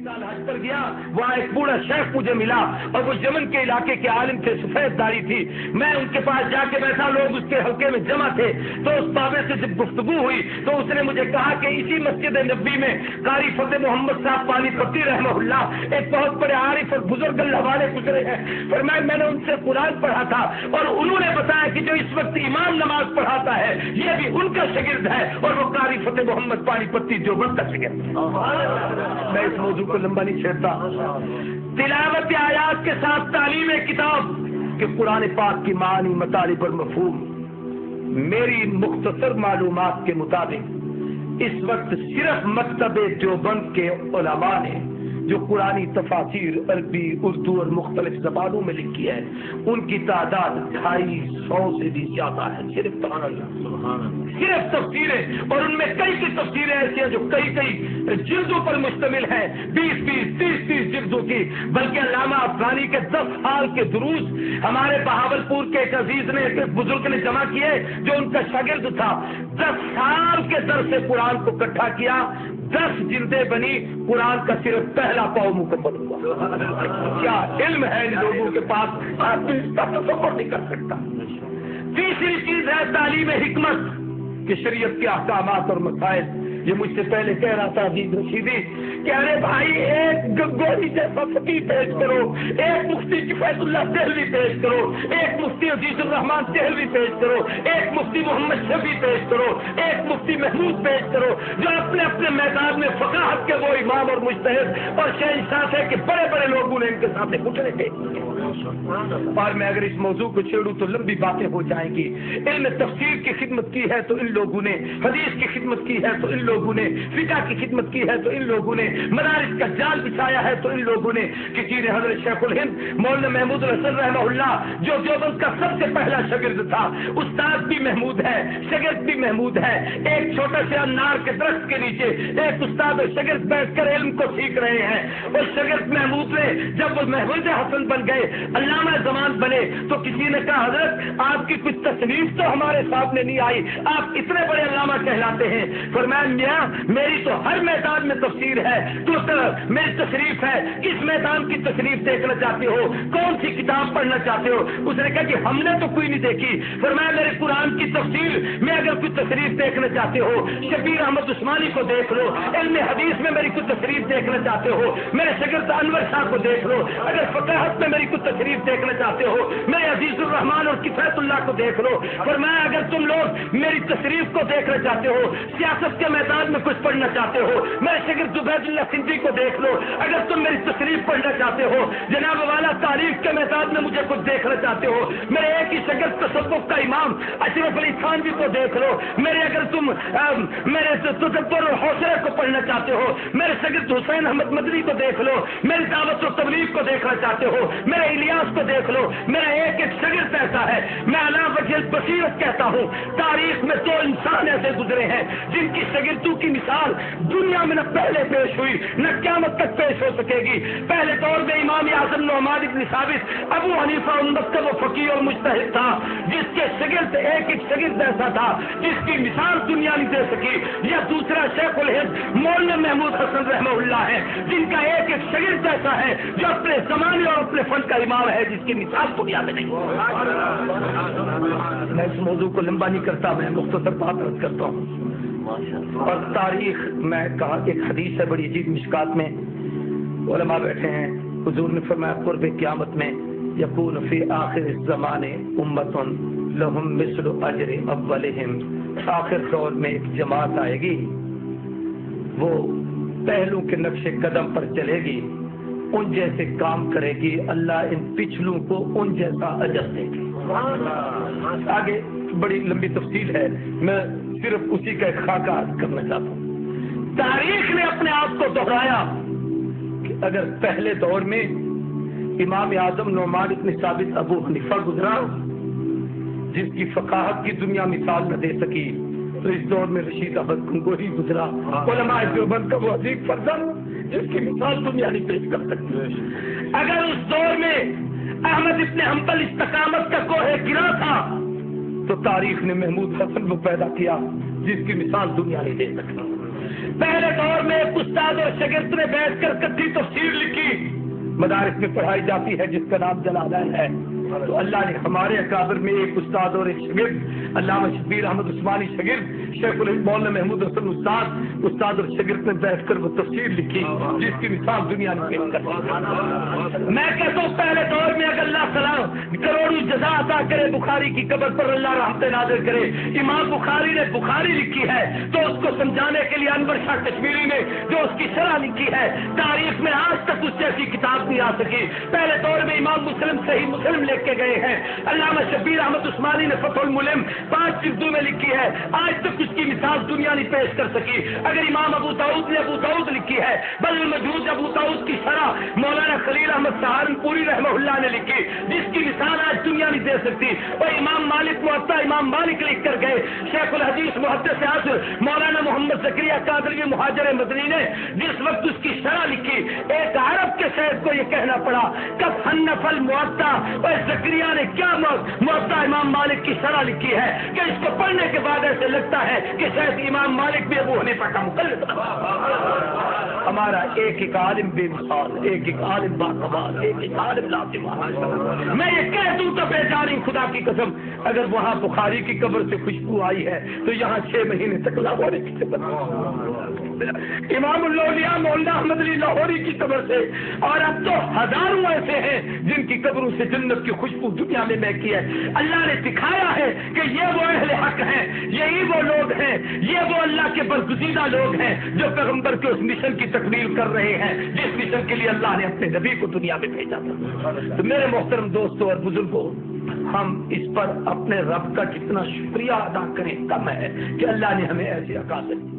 سال حج پر گیا، وہاں ایک بوڑھا شیخ مجھے ملا اور وہ یمن کے علاقے کے عالم تھے، سفید داڑھی تھی. میں ان کے پاس جا کے بیٹھا، لوگ اس کے حلقے میں جمع تھے. تو اس بابے سے جب گفتگو ہوئی تو اس نے مجھے کہا کہ اسی مسجد نبی میں قاری فتح محمد صاحب پانی پتی رحمہ اللہ ایک بہت بڑے عارف اور بزرگ اللہ والے گزرے ہیں. فرمایا میں نے ان سے قرآن پڑھا تھا اور انہوں نے بتایا کہ جو اس وقت امام نماز پڑھاتا ہے یہ بھی ان کا شاگرد ہے اور وہ قاری فتح محمد پانی پتی دیوبند کا شاگرد ہے. میں اس موضوع کو لمبا نہیں چھیڑتا. تلاوت آیات کے ساتھ تعلیم کتاب کہ قرآن پاک کی معنی، مطالب اور مفہوم. میری مختصر معلومات کے مطابق اس وقت صرف مکتب دیوبند کے علماء نے جو قرآنی تفاسیر عربی، اردو اور مختلف زبانوں میں لکھی ہے ان کی تعداد 250 سے بھی زیادہ ہے. صرف صرف تفسیریں، اور ان میں کئی تفسیریں ایسی ہیں جو کئی جلدوں پر مشتمل ہیں، 20 30 جلدوں کی. بلکہ علامہ افغانی کے 10 سال کے دروس ہمارے بہاولپور کے ایک عزیز نے، ایک بزرگ نے جمع کیے جو ان کا شاگرد تھا. 10 سال کے درس سے قرآن کو اکٹھا کیا، 10 جلدیں بنی، قرآن کا صرف پہلا پاؤ مکمل ہوا. کیا علم ہے ان لوگوں کے پاس، آدمی اس کا تصور نہیں کر سکتا. تیسری چیز ہے تعلیم حکمت کہ شریعت کے احکامات اور مسائل. یہ مجھ سے پہلے کہہ رہا تھا عزیز رشیدی کہ ارے بھائی ایک گنگوئی جیسا فقیہ پیش کرو، ایک مفتی کفایت اللہ دہلوی پیش کرو، ایک مفتی عزیز الرحمان دہلوی پیش کرو، ایک مفتی محمد شفیع پیش کرو، ایک مفتی محمود پیش کرو جو اپنے اپنے میدان میں فقاہت کے وہ امام اور مجتہد اور شہنشاہ ہے کہ بڑے بڑے لوگوں نے ان کے سامنے گھٹنے تھے. اور میں اگر اس موضوع کو چھیڑوں تو لمبی باتیں ہو جائیں گی. علم تفسیر کی خدمت کی ہے تو ان لوگوں نے، حدیث کی خدمت کی ہے تو ان لوگوں نے، فقہ کی خدمت کی ہے تو ان لوگوں نے، مدارس کا جال بچھایا ہے تو ان لوگوں نے. کسی نے حضرت شیخ الہند مولانا محمود الحسن رحمہ اللہ جو دیوبند کا سب سے پہلا شاگرد تھا، استاد بھی محمود ہے، شاگرد بھی محمود ہے. ایک چھوٹے سے انار کے درخت کے نیچے ایک استاد اور شاگرد بیٹھ کر علم کو سیکھ رہے ہیں. اور شاگرد محمود نے جب وہ محمود حسن بن گئے، علامہ زمان بنے، تو کسی نے کہا حضرت آپ کی کچھ تصنیف تو ہمارے سامنے نہیں آئی، آپ اتنے بڑے علامہ کہلاتے ہیں. فرمایا میاں میری تو ہر میدان میں تفسیر ہے، تو میری تصریف ہے، کس میدان کی تصریف دیکھنا چاہتے ہو، کون سی کتاب پڑھنا چاہتے ہو؟ اس نے کہا کہ ہم نے تو کوئی نہیں دیکھی. فرمایا میرے قرآن کی تفسیر میں اگر کوئی تصریف دیکھنا چاہتے ہو شبیر احمد عثمانی کو دیکھ لو، علم حدیث میں میری کوئی تصریف دیکھنا چاہتے ہو میرے شاگرد انور شاہ کو دیکھ لو، اگر فقاہت میں میری کوئی تشریف دیکھنا چاہتے ہو میرے عزیز الرحمان اور کفایت اللہ کو دیکھ لو. فرمایا اگر تم لوگ میری تشریف کو دیکھنا چاہتے ہو، سیاست کے میدان میں کچھ پڑھنا چاہتے ہو میرے شاگرد عبید اللہ سندھی کو دیکھ لو. اگر تم میری تشریف پڑھنا چاہتے ہو جناب والا تاریخ کے میدان میں مجھے کچھ دیکھنا چاہتے ہو میرے ایک ہی شاگرد تصوف کا امام اشرف علی تھانوی کو دیکھ لو. میرے اگر تم میرے تدبر اور حوصلے کو پڑھنا چاہتے ہو میرے شاگرد حسین احمد مدنی کو دیکھ لو. میری دعوت و تبلیغ کو دیکھنا چاہتے ہو میرے الیاس کو دیکھ لو. میرا ایک ایک شاگرد ایسا ہے. میں علی وجہ البصیرت کہتا ہوں تاریخ میں 2 انسان ایسے گزرے ہیں جن کی شاگردوں کی مثال دنیا میں نہ پہلے پیش ہوئی نہ قیامت تک پیش ہو سکے گی. پہلے دور میں امام اعظم نعمان بن ثابت ابو حنیفہ امت کا وہ فقیہ اور مجتہد تھا جس کے شاگرد ایک ایک شاگرد ایسا تھا جس کی مثال دنیا نہیں دے سکی. یا دوسرا شیخ الہند مولانا محمود حسن رحمہ اللہ ہے جن کا ایک ایک شاگرد ایسا ہے جو اپنے زمانے اور اپنے فن کا امام ہے جس کی مثال دنیا میں نہیں. میں اس موضوع کو لمبا نہیں کرتا، میں مختصر بات عرض کرتا ہوں. اور تاریخ میں کہا کہ ایک حدیث ہے بڑی عجیب، مشکات میں علماء بیٹھے ہیں، حضور نے فرمایا قرب قیامت میں یکون فی آخر الزمان امت لہم مثل اجر اولہم. آخر دور میں ایک جماعت آئے گی، وہ پہلوں کے نقش قدم پر چلے گی، ان جیسے کام کرے گی، اللہ ان پچھلوں کو ان جیسا اجر دے گی. آگے بڑی لمبی تفصیل ہے، میں صرف اسی کا ایک خاکہ عرض کرنا چاہتا ہوں. تاریخ نے اپنے آپ کو دہرایا کہ اگر پہلے دور میں امام اعظم نعمان بن ثابت ابو حنیفہ گزرا جس کی فقاہت کی دنیا مثال نہ دے سکی، تو اس دور میں رشید احمد گنگوہی گزرا علماء دیوبند کا وہ عظیم فرزند جس کی مثال دنیا نہیں پیش کر سکتی. اگر اس دور میں احمد ابن حنبل استقامت کا کوہ گرا تھا تو تاریخ نے محمود حسن کو پیدا کیا جس کی مثال دنیا نہیں دے سکتی. پہلے دور میں ایک استاد اور شاگرد نے بیٹھ کر کتھی تفسیر لکھی، مدارس میں پڑھائی جاتی ہے، جس کا نام جلالین ہے۔ تو اللہ نے ہمارے اکابر میں ایک استاد اور ایک شاگرد، علامہ شبیر احمد عثمانی شاگرد، شیخ مولانا محمود حسن استاد اور شاگرد نے بیٹھ کر وہ تفسیر لکھی جس کی مثال دنیا نے پیش کر دی۔ میں کہتا ہوں پہلے دور میں اگر اللہ سلام کروڑوں جزا عطا کرے بخاری کی قبر پر اللہ رحمت نازل کرے، امام بخاری نے بخاری لکھی ہے تو اس کو سمجھانے کے لیے انور شاہ کشمیری نے جو اس کی شرح لکھی ہے، تاریخ میں آج تک اس جیسی کتاب نہیں آ سکی۔ پہلے دور میں امام مسلم صحیح مسلم لے کے گئے ہیں، علامہ شبیر احمد عثمانی نے فتح الملم 5 جلدوں میں لکھی ہے، آج تک اس کی مثال دنیا نہیں پیش کر سکی۔ اگر امام ابو داؤد نے ابو داؤد لکھی ہے، بل المجوز ابو داؤد کی شرح مولانا خلیل احمد سہارنپوری رحمہ اللہ نے لکھی، جس کی مثال آج دنیا نہیں دے سکتی۔ اور امام مالک موطا امام مالک لکھ کر گئے، شیخ الحدیث محدث عصر مولانا محمد زکریا قادری مہاجر مدنی نے جس وقت اس کی شرح لکھی، ایک عرب کے شہر کو یہ کہنا پڑا کب حنف الموطا، اور زکریا نے کیا موطا امام مالک کی شرح لکھی ہے کہ اس کو پڑھنے کے بعد ایسے لگتا ہے کہ شاید امام مالک بھی ابو حنیفہ کا مقلد۔ ہمارا ایک عالم بے مثال، ایک عالم باکمال، ایک عالم لازم۔ میں یہ کہہ دوں تو بیچاری خدا کی قسم، اگر وہاں بخاری کی قبر سے خوشبو آئی ہے تو یہاں 6 مہینے تک لاہور کی قبر، امام الاولیاء مولانا احمد علی لاہوری کی قبر سے، اور اب تو ہزاروں ایسے ہیں جن کی قبروں سے جنت کی خوشبو دنیا میں مہکی ہے۔ اللہ نے دکھایا ہے کہ یہ وہ اہل حق ہیں، یہی وہ لوگ ہیں، یہ وہ اللہ کے برگزیدہ لوگ ہیں جو پیغمبر کے اس مشن کی تکمیل کر رہے ہیں جس مشن کے لیے اللہ نے اپنے نبی کو دنیا میں بھیجا تھا۔ تو میرے محترم دوستوں اور بزرگوں، ہم اس پر اپنے رب کا کتنا شکریہ ادا کریں کم ہے کہ اللہ نے ہمیں ایسے اکابر